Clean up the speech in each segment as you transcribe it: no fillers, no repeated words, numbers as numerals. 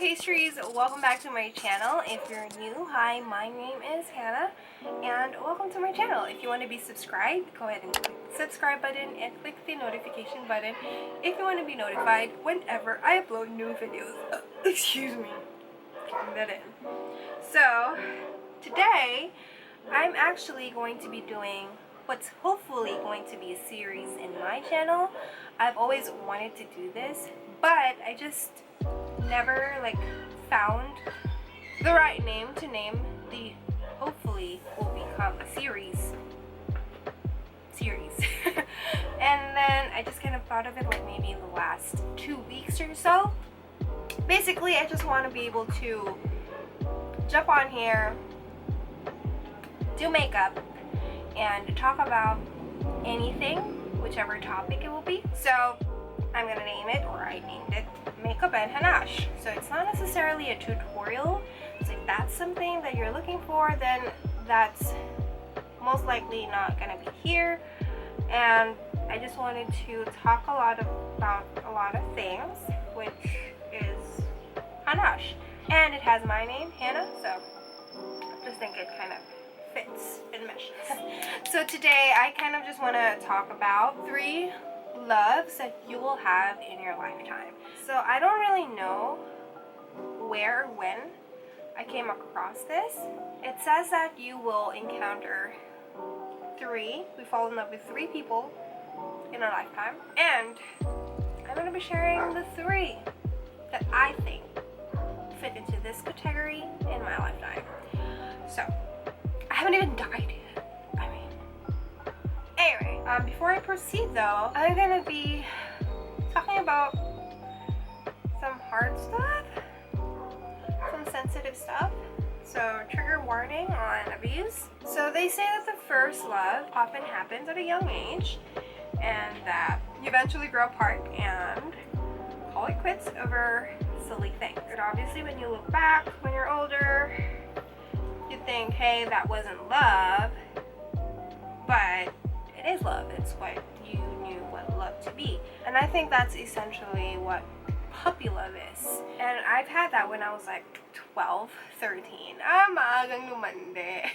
Pastries, welcome back to my channel. If you're new, hi, my name is Hannah, and welcome to my channel. If you want to be subscribed, go ahead and click the subscribe button and click the notification button if you want to be notified whenever I upload new videos. Excuse me, getting that in. So, today, I'm actually going to be doing what's hopefully going to be a series in my channel. I've always wanted to do this, but I just never found the right name to name the hopefully will become a series. And then I just kind of thought of it maybe in the last 2 weeks or so. Basically, I just want to be able to jump on here, do makeup, and talk about anything, whichever topic it will be. So I'm gonna name it, or I named it, Makeup and Hanash. So it's not necessarily a tutorial. So if that's something that you're looking for, then that's most likely not gonna be here. And I just wanted to talk about a lot of things, which is Hanash. And it has my name, Hannah, so I just think it kind of fits and meshes. So today I kind of just want to talk about 3 loves that you will have in your lifetime. So I don't really know where or when I came across this. It says that you will encounter we fall in love with 3 people in our lifetime, and I'm going to be sharing the 3 that I think fit into this category in my lifetime. So I haven't even died yet. I mean, anyway, before I proceed though, I'm gonna be talking about some hard stuff, some sensitive stuff. So trigger warning on abuse. So they say that the first love often happens at a young age, and that you eventually grow apart and call it quits over silly things. And obviously when you look back when you're older, you think, hey, that wasn't love, but it is love. It's what you knew what love to be. And I think that's essentially what puppy love is. And I've had that when I was 12, 13. Maagang lumande.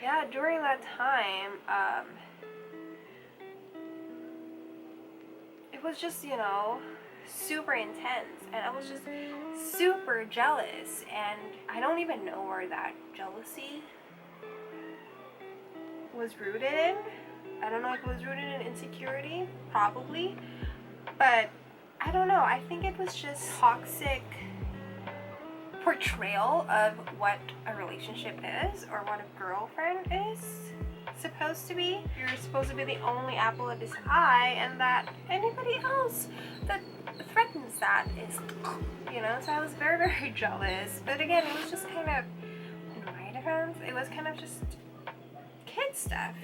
Yeah, during that time, it was just, super intense, and I was just super jealous, and I don't even know where that jealousy was rooted in. I don't know if it was rooted in insecurity, probably, but I don't know. I think it was just toxic portrayal of what a relationship is, or what a girlfriend is supposed to be. You're supposed to be the only apple of his eye, and that anybody else that threatens that is, so I was very, very jealous. But again, it was just kind of, in my defense, it was kind of just kid stuff,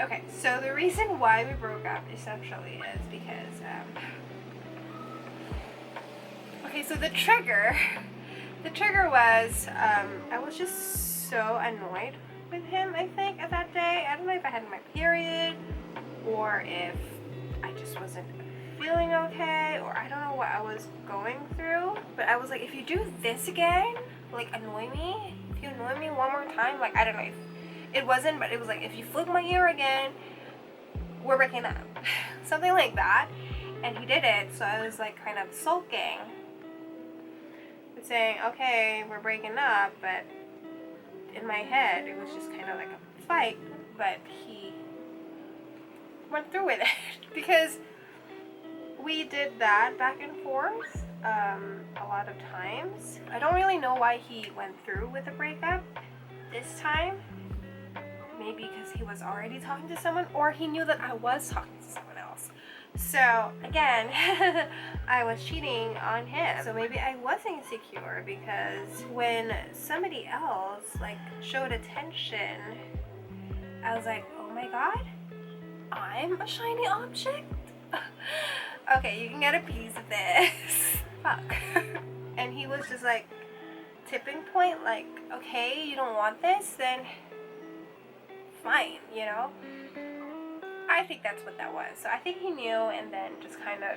Okay, so the reason why we broke up essentially is because, okay, so the trigger was, I was just so annoyed with him, I think, at that day. I don't know if I had my period, or if I just wasn't feeling okay, or I don't know what I was going through, but I was like, if you do this again, annoy me, if you annoy me one more time, I don't know if it wasn't, but it was if you flick my ear again, we're breaking up. Something like that. And he did it, so I was kind of sulking, saying, okay, we're breaking up, but in my head it was just kind of like a fight. But he went through with it because we did that back and forth a lot of times. I don't really know why he went through with the breakup this time. Maybe because he was already talking to someone, or he knew that I was talking to someone else. So again, I was cheating on him. So maybe I was insecure, because when somebody else showed attention, I was like, oh my god, I'm a shiny object? Okay, you can get a piece of this. Fuck. And he was just tipping point, okay, you don't want this, then fine, I think that's what that was. So I think he knew, and then just kind of,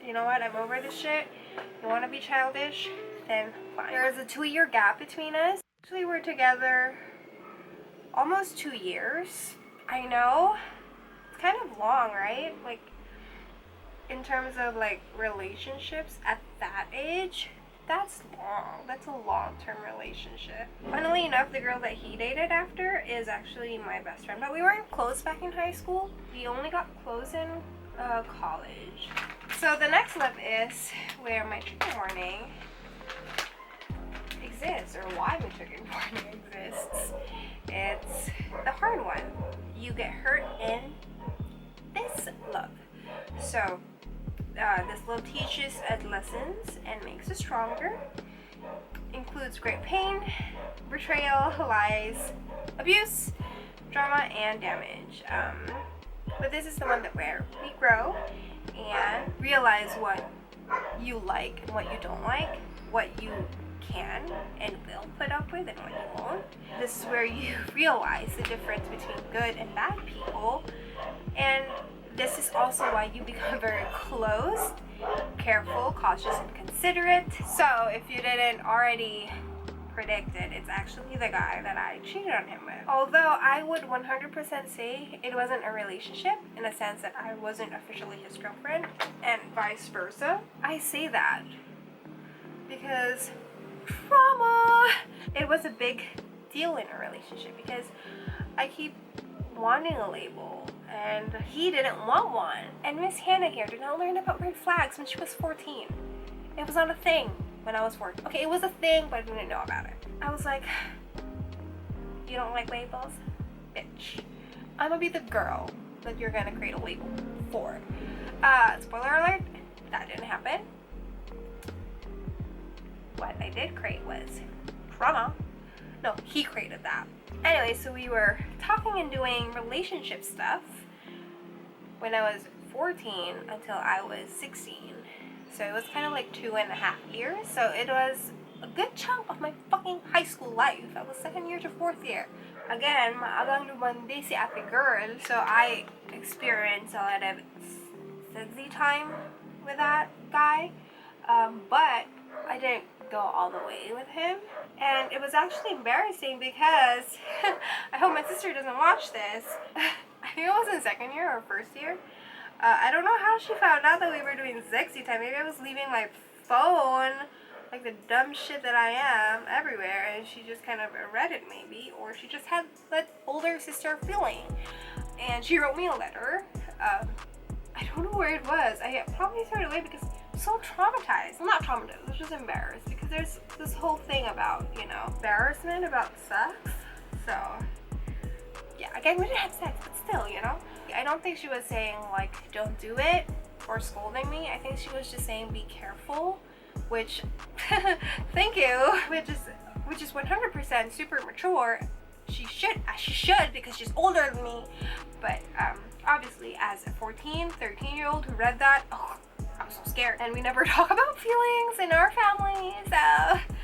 you know what, I'm over this shit. You want to be childish? then fine. There's a 2-year gap between us. Actually, we're together almost 2 years. I know, it's kind of long, right? Like, in terms of like relationships at that age, that's long. That's a long-term relationship. Funnily enough, the girl that he dated after is actually my best friend, but we weren't close back in high school. We only got close in college. So the next step is where my trigger warning exists, or why my trigger warning exists. It's the hard one. You get hurt in this love. So this love teaches us lessons and makes us stronger. Includes great pain, betrayal, lies, abuse, drama, and damage. But this is the one where we grow and realize what you like and what you don't like, what you can and will put up with and what you won't. This is where you realize the difference between good and bad people, and this is also why you become very close, careful, cautious, and considerate. So if you didn't already predict it, it's actually the guy that I cheated on him with. Although I would 100% say it wasn't a relationship, in a sense that I wasn't officially his girlfriend, and vice versa. I say that because trauma. It was a big deal in a relationship because I keep wanting a label and he didn't want one. And Miss Hannah here did not learn about red flags when she was 14. It was not a thing when I was 14. Okay, it was a thing, but I didn't know about it. I was like, you don't like labels? Bitch. I'm gonna be the girl that you're gonna create a label for. Spoiler alert, that didn't happen. What I did create was trauma. No, he created that. Anyway, so we were talking and doing relationship stuff when I was 14 until I was 16. So it was kind of like 2.5 years. So it was a good chunk of my fucking high school life. I was 2nd year to 4th year. Again, maagang lumandi si ate girl. So I experienced a lot of sexy time with that guy. But I didn't go all the way with him, and it was actually embarrassing because I hope my sister doesn't watch this. I think it was in 2nd year or 1st year. I don't know how she found out that we were doing sexy time. Maybe I was leaving my phone, like the dumb shit that I am, everywhere, and she just kind of read it maybe, or she just had that older sister feeling, and she wrote me a letter. I don't know where it was. I probably threw it away because I'm so traumatized. I'm not traumatized, I was just embarrassed because there's this whole thing about, you know, embarrassment about sex. So, yeah, again, we didn't have sex, but still, you know. I don't think she was saying, like, don't do it or scolding me. I think she was just saying be careful, which, thank you, which is 100% super mature. She should because she's older than me. But obviously, as a 14, 13-year-old who read that, oh, I was so scared. And we never talk about feelings in our family,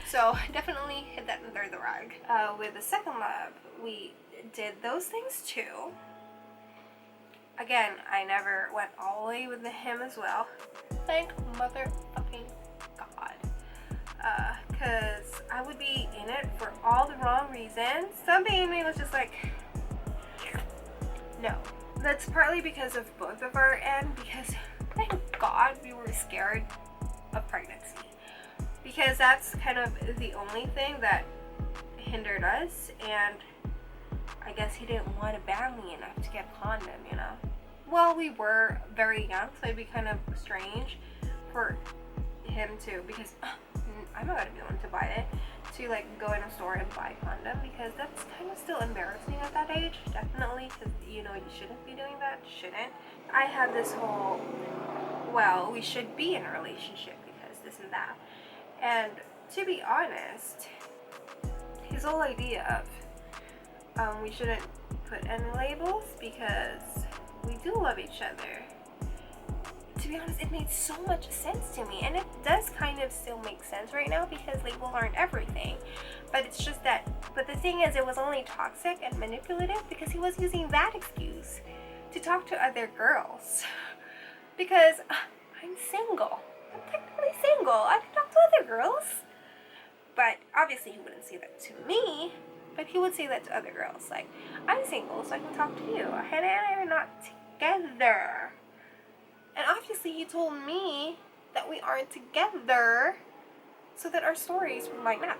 so definitely hit that under the rug. With the second love, we did those things too. Again, I never went all the way with him as well. Thank motherfucking God. Because I would be in it for all the wrong reasons. Something in me was just like, no. That's partly because of both of our end, because thank God we were scared of pregnancy. Because that's kind of the only thing that hindered us, and I guess he didn't want to ban me enough to get a condom, you know. Well, we were very young, so it'd be kind of strange for him to, because I'm not gonna be the one to buy it, to like go in a store and buy a condom, because that's kind of still embarrassing at that age, definitely, because you know you shouldn't be doing that, shouldn't. I had this whole, well, we should be in a relationship because this and that, and to be honest, his whole idea of we shouldn't put any labels because we do love each other. To be honest, it made so much sense to me, and it does kind of still make sense right now because labels aren't everything. But it's just that, but the thing is, it was only toxic and manipulative because he was using that excuse to talk to other girls. Because I'm single. I'm technically single. I can talk to other girls. obviously he wouldn't say that to me, but he would say that to other girls. Like, I'm single, so I can talk to you. Hannah and I are not together. And obviously he told me that we aren't together so that our stories would line up.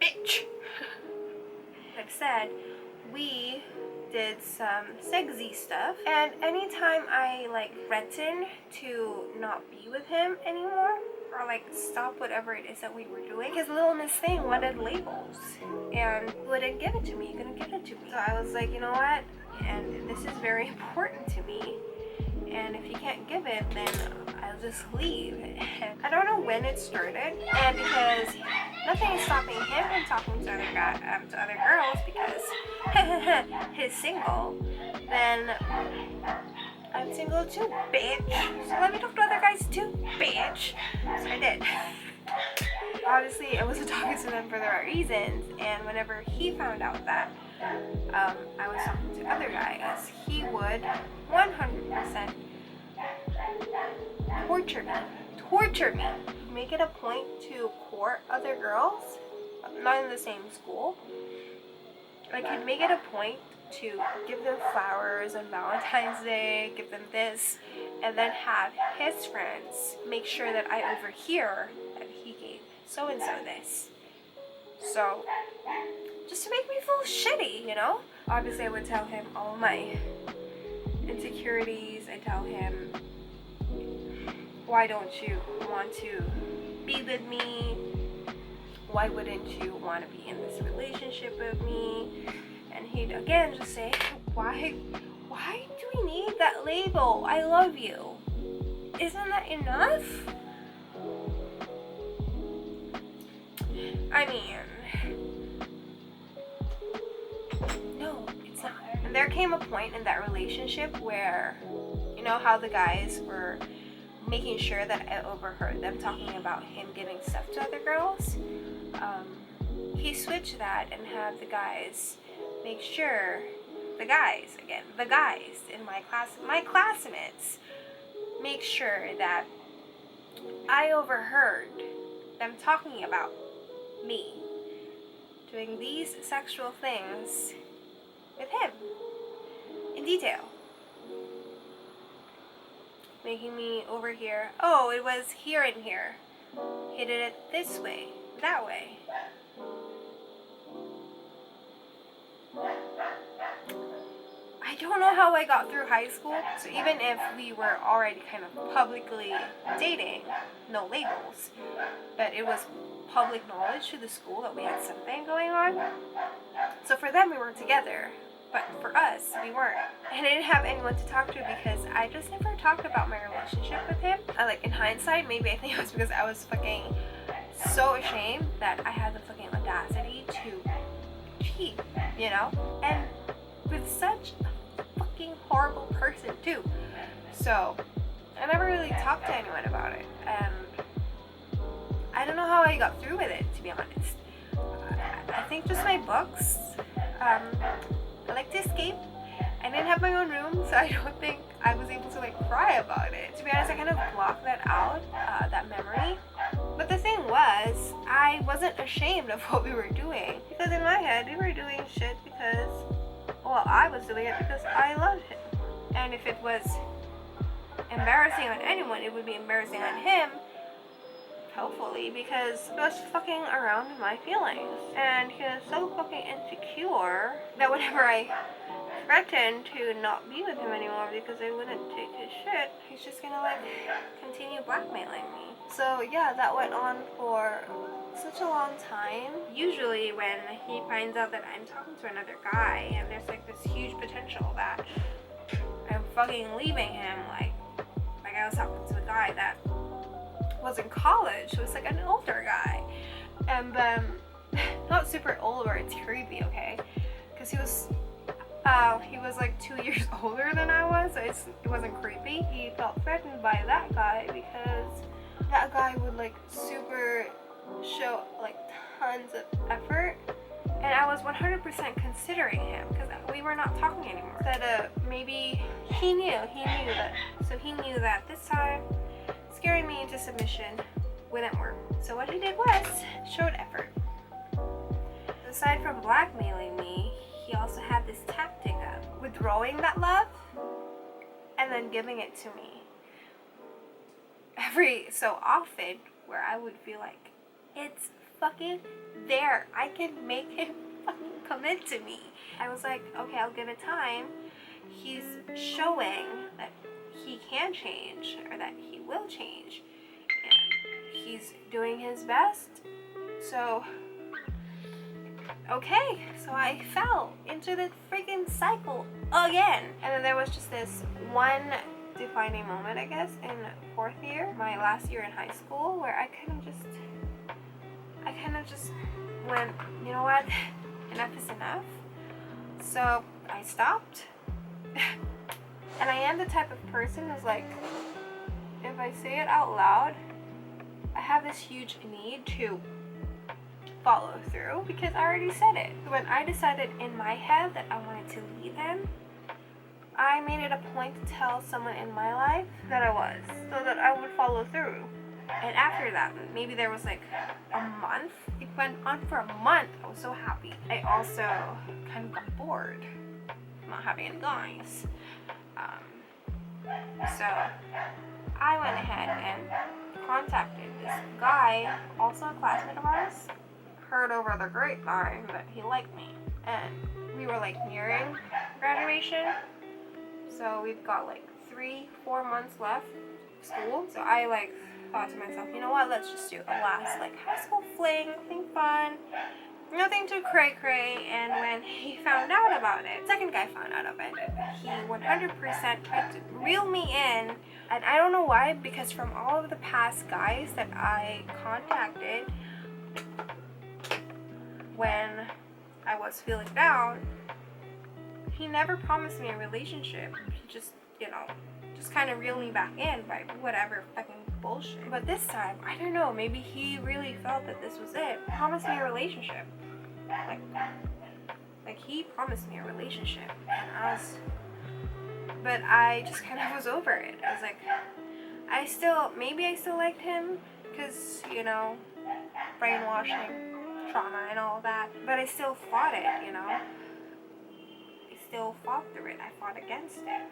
Bitch! Like I said, we did some sexy stuff, and anytime I like threatened to not be with him anymore or like stop whatever it is that we were doing, his little Miss Thing wanted labels and wouldn't give it to me. He couldn't give it to me. So I was like, you know what, and this is very important to me, and if you can't give it, then I'll just leave. And I don't know when it started, and because nothing is stopping him from talking to other girls because he's single, then I'm single too, bitch. So let me talk to other guys too, bitch. So I did. Obviously, I wasn't talking to them for the right reasons, and whenever he found out that I was talking to other guys, he would 100% torture me. Make it a point to court other girls, not in the same school. Like, he'd make it a point to give them flowers on Valentine's Day, give them this, and then have his friends make sure that I overhear that he gave so-and-so this. So, just to make me feel shitty, you know? Obviously, I would tell him all my insecurities. I tell him, why don't you want to be with me? Why wouldn't you want to be in this relationship with me? And he'd again just say, why do we need that label? I love you. Isn't that enough? I mean, no, it's not. And there came a point in that relationship where, you know how the guys were making sure that I overheard them talking about him giving stuff to other girls? He switched that and had the guys make sure, the guys in my class, my classmates, make sure that I overheard them talking about me doing these sexual things with him in detail. Making me overhear, oh, it was here and here. He did it this way, that way. I don't know how I got through high school, so even if we were already kind of publicly dating, no labels, but it was public knowledge to the school that we had something going on. So for them, we were together, but for us, we weren't. And I didn't have anyone to talk to because I just never talked about my relationship with him. Like, in hindsight, maybe I think it was because I was fucking so ashamed that I had the fucking audacity to cheat, you know? And with such a fucking horrible person too. So I never really talked to anyone about it, and I don't know how I got through with it, to be honest. I think just my books. I like to escape. I didn't have my own room, so I don't think I was able to like cry about it. To be honest, I kind of blocked that out, that memory. But the thing was, I wasn't ashamed of what we were doing, because in my head, we were doing shit because, well, I was doing it because I loved him. And if it was embarrassing on anyone, it would be embarrassing on him, hopefully, because he was fucking around in my feelings. And he was so fucking insecure that whenever I threatened to not be with him anymore because I wouldn't take his shit, he's just gonna like continue blackmailing me. So yeah, that went on for such a long time. Usually when he finds out that I'm talking to another guy and there's like this huge potential that I'm fucking leaving him, like I was talking to a guy that was in college, it was like an older guy, and not super old where it's creepy, okay, because he was like 2 years older than I was, so it wasn't creepy. He felt threatened by that guy because that guy would like super show like tons of effort, and I was 100% considering him because we were not talking anymore. That maybe he knew that, so he knew that this time to submission wouldn't work. So what he did was showed effort. Aside from blackmailing me, he also had this tactic of withdrawing that love and then giving it to me every so often, where I would feel like, it's fucking there. I can make him fucking commit to me. I was like, okay, I'll give it time. He's showing that he can change, or that he will change, and he's doing his best. So okay, so I fell into the freaking cycle again. And then there was just this one defining moment, I guess, in 4th year, my last year in high school, where I kind of just went, you know what, enough is enough. So I stopped. And I am the type of person who's like, if I say it out loud, I have this huge need to follow through, because I already said it. When I decided in my head that I wanted to leave him, I made it a point to tell someone in my life that I was, so that I would follow through. And after that, maybe there was like a month. It went on for a month. I was so happy. I also kind of got bored not having any guys. So I went ahead and contacted this guy, also a classmate of ours. Heard over the grapevine that he liked me, and we were like nearing graduation, so we've got like 3-4 months left of school. So I like thought to myself, you know what, let's just do a last like high school fling, nothing fun, nothing too cray. And when he found out about it, second guy found out about it, he 100% tried to reel me in. And I don't know why, because from all of the past guys that I contacted when I was feeling down, he never promised me a relationship. He just, just kind of reeled me back in by whatever fucking bullshit. But this time, I don't know, maybe he really felt that this was it. Promised me a relationship. Like he promised me a relationship, and but I just kind of was over it. I was like, maybe I still liked him, because, brainwashing, trauma and all that, but I still fought it, I still fought through it. I fought against it.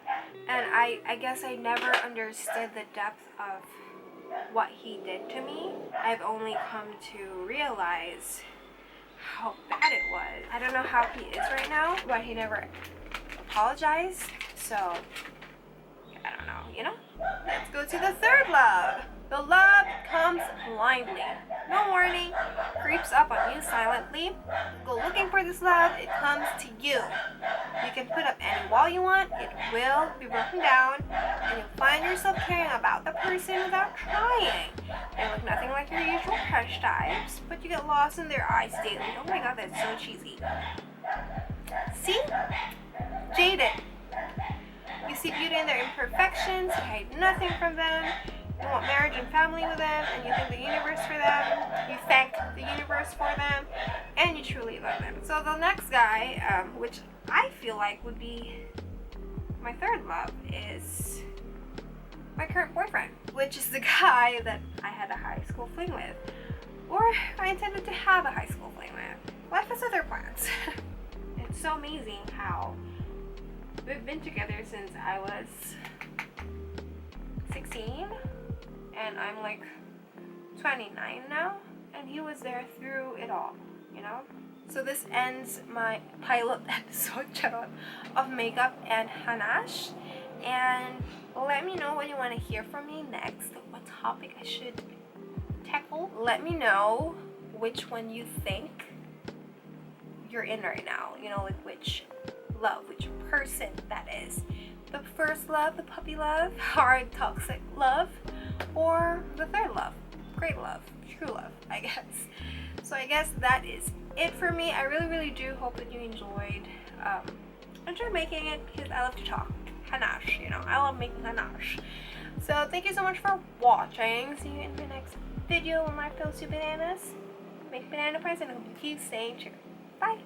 And I guess I never understood the depth of what he did to me. I've only come to realize how bad it was. I don't know how he is right now, but he never apologized, so I don't know, Let's go to the third love. The love comes blindly. No warning, creeps up on you silently. Go looking for this love, it comes to you. You can put up any wall you want, it will be broken down, and you'll find yourself caring about the person without trying. They look nothing like your usual crush types, but you get lost in their eyes daily. Oh my god, that's so cheesy. See? Jaded. You see beauty in their imperfections, you hide nothing from them. You want marriage and family with them, and you thank the universe for them. You thank the universe for them, and you truly love them. So the next guy, which I feel like would be my third love, is my current boyfriend, which is the guy that I had a high school fling with, or I intended to have a high school fling with. Life has other plans. It's so amazing how we've been together since I was 16. And I'm like 29 now, and he was there through it all, So this ends my pilot episode of Makeup and Hanash, and let me know what you want to hear from me next, what topic I should tackle. Let me know which one you think you're in right now, which love, which person that is. The first love, the puppy love, hard toxic love, or the third love, great love, true love, I guess. So I guess that is it for me. I really do hope that you enjoyed making it, because I love to talk. Hanash, I love making Hanash. So thank you so much for watching. See you in the next video when life goes to bananas. Make banana pies, and I hope you keep staying true. Bye.